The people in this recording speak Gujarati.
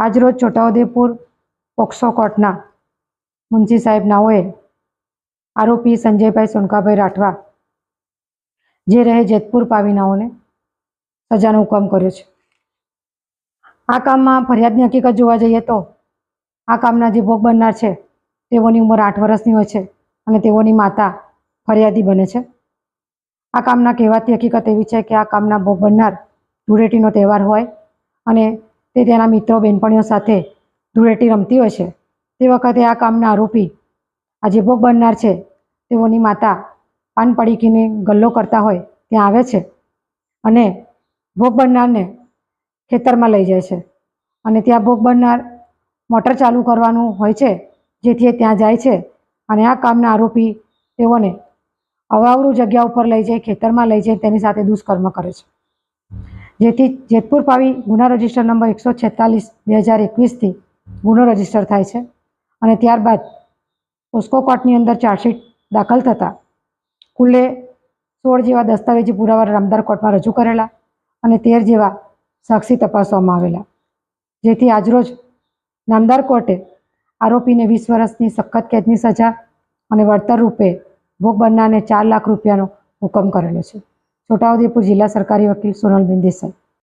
આજરોજ છોટાઉદેપુર પોક્સો કોર્ટના મુનશી સાહેબ નાઓએ આરોપી સંજયભાઈ સોનકાભાઈ રાઠવા જે રહે જેતપુર પાવીનાઓને સજાનો હુકમ કર્યો છે। આ કામમાં ફરિયાદની હકીકત જોવા જઈએ તો આ કામના જે ભોગ બનનાર છે તેઓની ઉંમર 8 વર્ષની હોય છે અને તેઓની માતા ફરિયાદી બને છે। આ કામના કહેવાતી હકીકત એવી છે કે આ કામના ભોગ બનનાર ધૂળેટીનો તહેવાર હોય અને તે તેના મિત્રો બહેનપણીઓ સાથે ધૂળેટી રમતી હોય છે। તે વખતે આ કામના આરોપી આ જે ભોગ બનનાર છે તેઓની માતા પાન પડીકીને ગલ્લો કરતા હોય ત્યાં આવે છે અને ભોગ બનનારને ખેતરમાં લઈ જાય છે અને ત્યાં ભોગ બનનાર મોટર ચાલુ કરવાનું હોય છે જેથી એ ત્યાં જાય છે અને આ કામના આરોપી તેઓને અવાવરું જગ્યા ઉપર લઈ જાય, ખેતરમાં લઈ જાય, તેની સાથે દુષ્કર્મ કરે છે, જેથી જેતપુર પાવી ગુના રજિસ્ટર નંબર 146/2021થી ગુનો રજિસ્ટર થાય છે અને ત્યારબાદ પોસ્કો કોર્ટની અંદર ચાર્જશીટ દાખલ થતાં કુલ્લે 16 જેવા દસ્તાવેજી પુરાવા નામદાર કોર્ટમાં રજૂ કરેલા અને 13 જેવા સાક્ષી તપાસવામાં આવેલા, જેથી આજરોજ નામદાર કોર્ટે આરોપીને 20 વર્ષની સખત કેદની સજા અને વળતર રૂપે ભોગ બનનારને 4 લાખ રૂપિયાનો હુકમ કરેલો છે। છોટાઉદેપુર જિલ્લા સરકારી વકીલ સોનલબેન દેસાઈ।